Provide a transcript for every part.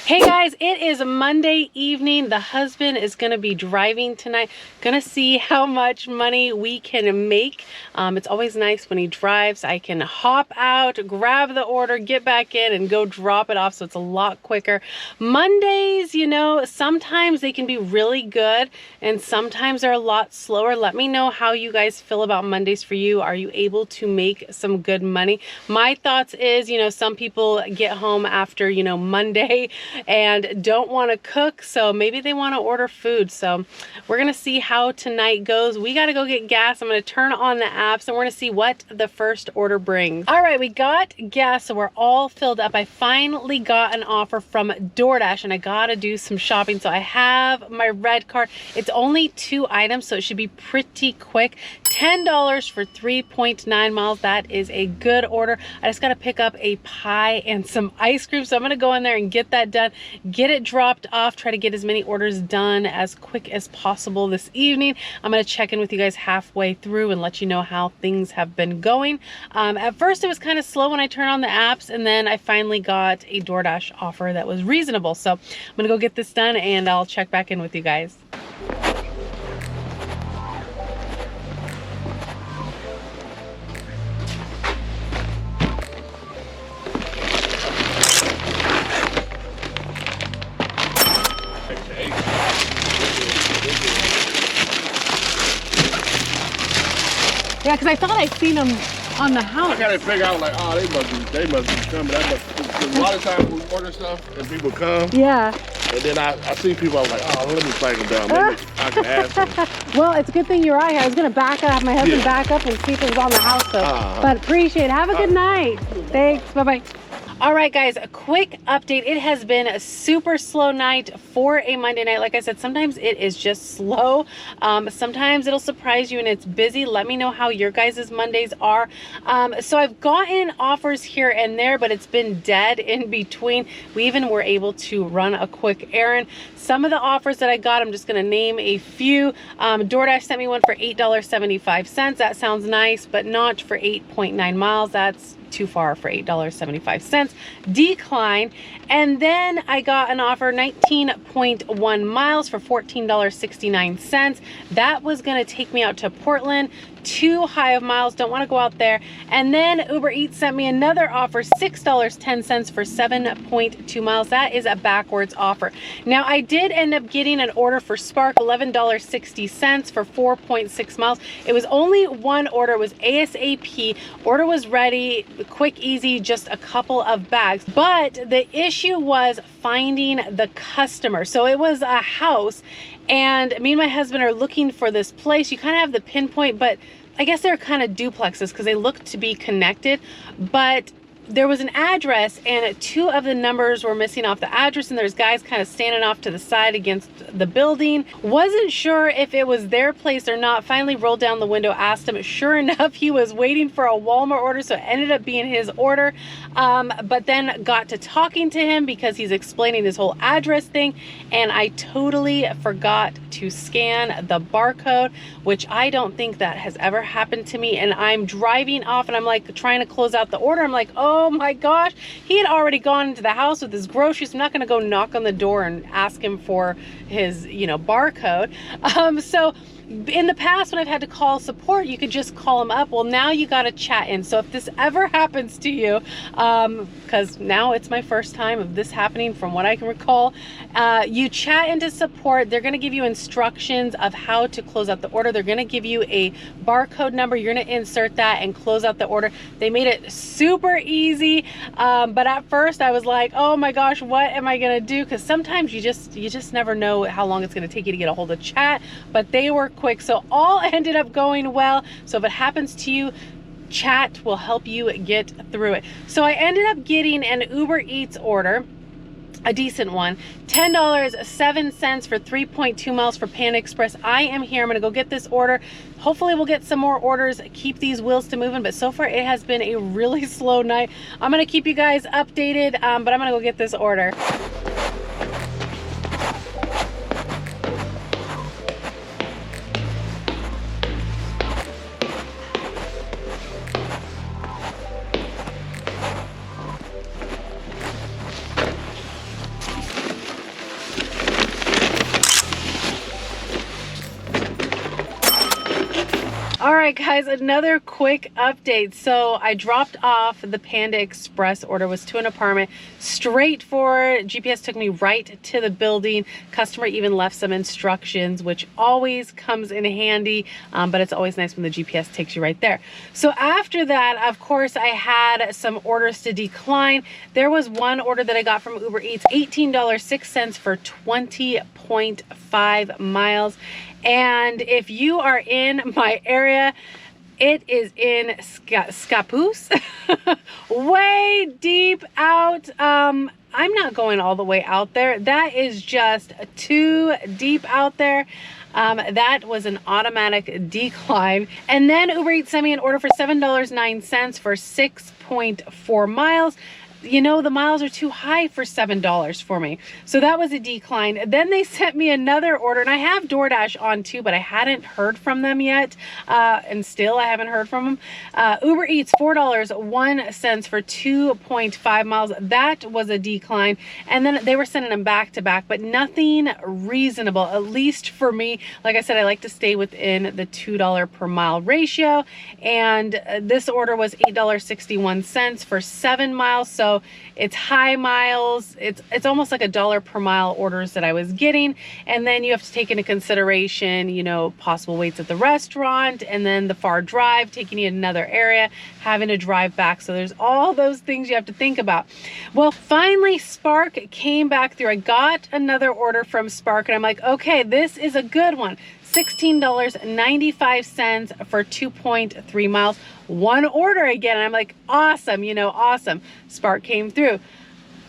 Hey guys, it is Monday evening. The husband is going to be driving tonight. Gonna see how much money we can make. It's always nice when he drives. I can hop out, grab the order, get back in, and go drop it off, so it's a lot quicker. Mondays, you know, sometimes they can be really good and sometimes they're a lot slower. Let me know how you guys feel about Mondays for you. Are you able to make some good money? My thoughts is, you know, some people get home after, you know, Monday and don't want to cook, so maybe they want to order food. So we're gonna see how tonight goes. We got to go get gas. I'm gonna turn on the apps and we're gonna see what the first order brings. All right, we got gas, so we're all filled up. I finally got an offer from DoorDash and I gotta do some shopping, so I have my red card. It's only 2 items, so it should be pretty quick. $10 for 3.9 miles. That is a good order. I just got to pick up a pie and some ice cream, so I'm gonna go in there and get that done, get it dropped off, try to get as many orders done as quick as possible this evening. I'm gonna check in with you guys halfway through and let you know how things have been going. At first it was kind of slow when I turned on the apps, and then I finally got a DoorDash offer that was reasonable. So I'm gonna go get this done and I'll check back in with you guys. Yeah, because I thought I'd seen them on the house. I gotta figure out, like, oh, they must be coming. Cause a lot of times we order stuff and people come. Yeah. And then I see people, I'm like, oh, let me flag them down. Maybe I can ask them. Well, it's a good thing you're out here. I was gonna back up, have my husband back up and see if it was on the house. So, but appreciate it. Have a good night. Thanks. Bye-bye. All right, guys, a quick update. It has been a super slow night for a Monday night. Like I said, sometimes it is just slow. Sometimes it'll surprise you and it's busy. Let me know how your guys' Mondays are. So I've gotten offers here and there, but it's been dead in between. We even were able to run a quick errand. Some of the offers that I got, I'm just gonna name a few. DoorDash sent me one for $8.75. That sounds nice, but not for 8.9 miles. That's too far for $8.75. Decline. And then I got an offer 19.1 miles for $14.69. That was going to take me out to Portland. Too high of miles, don't want to go out there. And then Ubereats sent me another offer, $6.10 for 7.2 miles. That is a backwards offer. Now I did end up getting an order for Spark, $11.60 for 4.6 miles. It was only one order. It was ASAP. Order was ready, quick, easy, just a couple of bags. But the issue was finding the customer. So it was a house and me and my husband are looking for this place. You kind of have the pinpoint, but I guess they're kind of duplexes because they look to be connected, but there was an address and 2 of the numbers were missing off the address, and there's guys kind of standing off to the side against the building. Wasn't sure if it was their place or not. Finally rolled down the window, asked him. Sure enough, he was waiting for a Walmart order, so it ended up being his order. But then got to talking to him because he's explaining this whole address thing, and I totally forgot to scan the barcode, which I don't think that has ever happened to me. And I'm driving off and I'm like trying to close out the order. I'm like, oh my gosh, he had already gone into the house with his groceries. I'm not going to go knock on the door and ask him for his, you know, barcode. So in the past when I've had to call support, you could just call them up. Well, now you got to chat in. So if this ever happens to you, because now it's my first time of this happening from what I can recall, you chat into support. They're going to give you instructions of how to close out the order. They're going to give you a barcode number. You're going to insert that and close out the order. They made it super easy. But at first I was like, oh my gosh, what am I going to do? Because sometimes you just never know how long it's going to take you to get a hold of chat. But they were quick, so all ended up going well. So if it happens to you, chat will help you get through it. So I ended up getting an Ubereats order, a decent one, $10.07 for 3.2 miles for Panda Express. I am here. I'm gonna go get this order. Hopefully we'll get some more orders, keep these wheels to moving, but so far it has been a really slow night. I'm gonna keep you guys updated, but I'm gonna go get this order. All right, guys, another quick update. So I dropped off the Panda Express order, was to an apartment, straightforward. GPS took me right to the building. Customer even left some instructions, which always comes in handy, but it's always nice when the GPS takes you right there. So after that, of course, I had some orders to decline. There was one order that I got from Ubereats, $18.06 for 20.5 miles. And if you are in my area, it is in Scappoose, way deep out. I'm not going all the way out there. That is just too deep out there. That was an automatic decline. And then Uber Eats sent me an order for $7.09 for 6.4 miles. You know, the miles are too high for $7 for me. So that was a decline. Then they sent me another order, and I have DoorDash on too, but I hadn't heard from them yet. And still I haven't heard from them. Uber Eats, $4.01 for 2.5 miles. That was a decline. And then they were sending them back to back, but nothing reasonable, at least for me. Like I said, I like to stay within the $2 per mile ratio. And this order was $8.61 for 7 miles. So it's high miles. It's almost like $1 per mile orders that I was getting. And then you have to take into consideration, you know, possible waits at the restaurant, and then the far drive, taking you to another area, having to drive back. So there's all those things you have to think about. Well, finally Spark came back through. I got another order from Spark, and I'm like, okay, this is a good one. $16.95 for 2.3 miles. One order again. And I'm like, awesome, you know, awesome. Spark came through.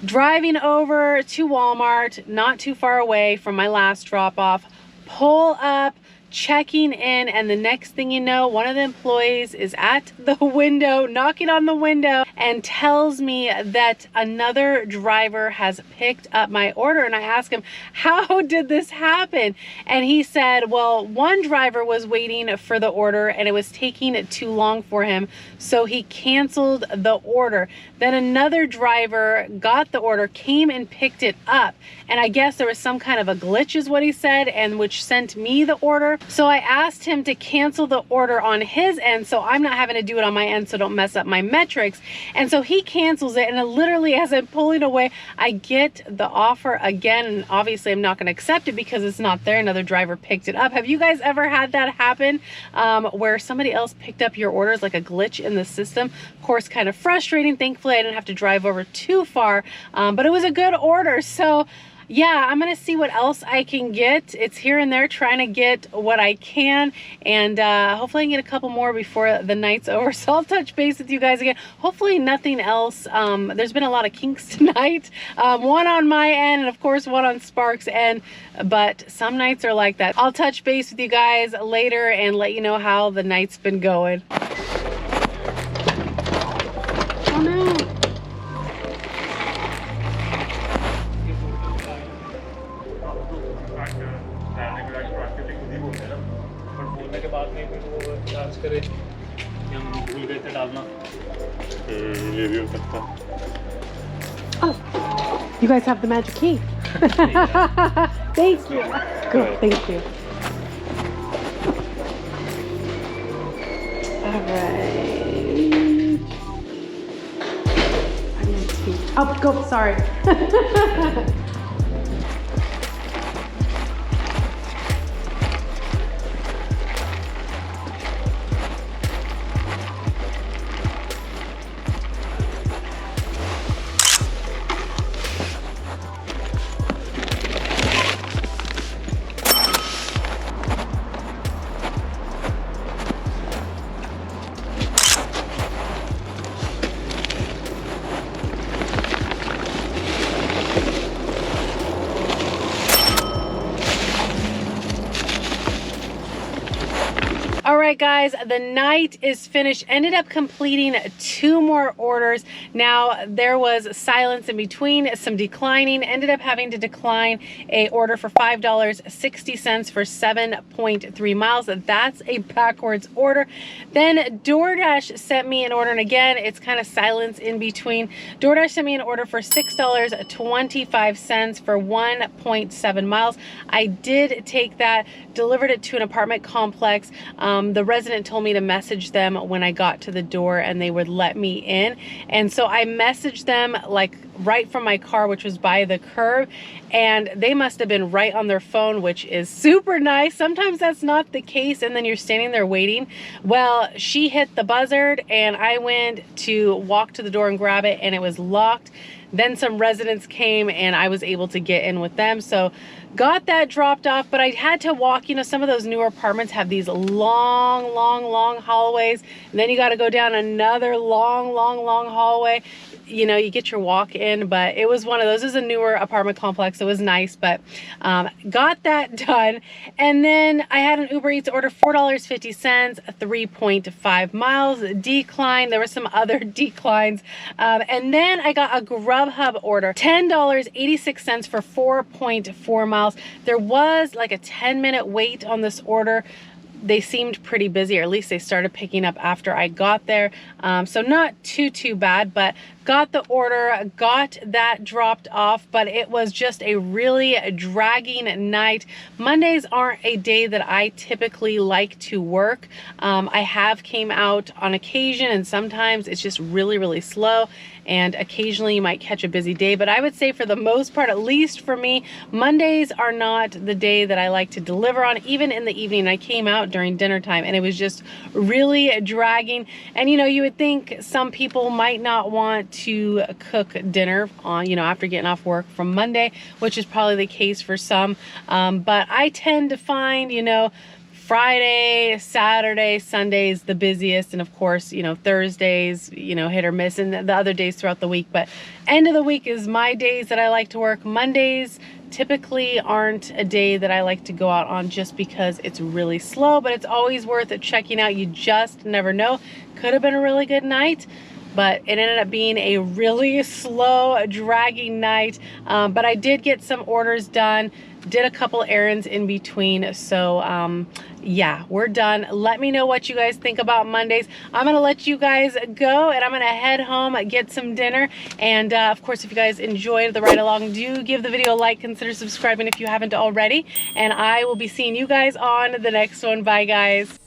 Driving over to Walmart, not too far away from my last drop off, pull up, checking in, and the next thing you know, one of the employees is at the window, knocking on the window, and tells me that another driver has picked up my order. And I asked him, how did this happen? And he said, well, one driver was waiting for the order and it was taking too long for him, so he canceled the order. Then another driver got the order, came and picked it up, and I guess there was some kind of a glitch is what he said, and which sent me the order. So I asked him to cancel the order on his end, so I'm not having to do it on my end, so don't mess up my metrics. And so he cancels it, and it literally, as I'm pulling away, I get the offer again, and obviously I'm not going to accept it because it's not there. Another driver picked it up. Have you guys ever had that happen, where somebody else picked up your orders, like a glitch in the system? Of course, kind of frustrating. Thankfully, I didn't have to drive over too far, but it was a good order. So yeah, I'm gonna see what else I can get. It's here and there, trying to get what I can, and hopefully I can get a couple more before the night's over. So I'll touch base with you guys again. Hopefully nothing else. There's been a lot of kinks tonight, one on my end and of course one on Spark's end, but some nights are like that. I'll touch base with you guys later and let you know how the night's been going. Oh no. Oh, you guys have the magic key. Thank you. Good, thank you. All right. Oh, go, sorry. All right, guys, the night is finished. Ended up completing 2 more orders. Now, there was silence in between, some declining. Ended up having to decline a order for $5.60 for 7.3 miles. That's a backwards order. Then DoorDash sent me an order, and again, it's kind of silence in between. DoorDash sent me an order for $6.25 for 1.7 miles. I did take that, delivered it to an apartment complex. The the resident told me to message them when I got to the door and they would let me in. And so I messaged them like right from my car, which was by the curb, and they must have been right on their phone, which is super nice. Sometimes that's not the case, and then you're standing there waiting. Well, she hit the buzzard and I went to walk to the door and grab it, and it was locked. Then some residents came and I was able to get in with them. So got that dropped off, but I had to walk. You know, some of those newer apartments have these long hallways, and then you got to go down another long hallway. You know, you get your walk in, but it was one of those. It was a newer apartment complex. It was nice, but got that done. And then I had an Uber Eats order, $4.50, 3.5 miles, decline. There were some other declines. And then I got a GrubHub order, $10.86 for 4.4 miles. There was like a 10-minute wait on this order. They seemed pretty busy, or at least they started picking up after I got there. So not too bad, but got the order, got that dropped off, but it was just a really dragging night. Mondays aren't a day that I typically like to work. I have came out on occasion, and sometimes it's just really slow, and occasionally you might catch a busy day. But I would say for the most part, at least for me, Mondays are not the day that I like to deliver on. Even in the evening, I came out during dinner time and it was just really dragging. And you know, you would think some people might not want to cook dinner on, you know, after getting off work from Monday, which is probably the case for some. But I tend to find, you know, Friday, Saturday, Sundays the busiest, and of course, you know, Thursdays, you know, hit or miss, and the other days throughout the week. But end of the week is my days that I like to work. Mondays typically aren't a day that I like to go out on, just because it's really slow, but it's always worth it checking out. You just never know. Could have been a really good night, but it ended up being a really slow, dragging night. But I did get some orders done, did a couple errands in between. So yeah, we're done. Let me know what you guys think about Mondays. I'm gonna let you guys go, and I'm gonna head home, get some dinner. And of course, if you guys enjoyed the ride along, do give the video a like, consider subscribing if you haven't already, and I will be seeing you guys on the next one. Bye guys.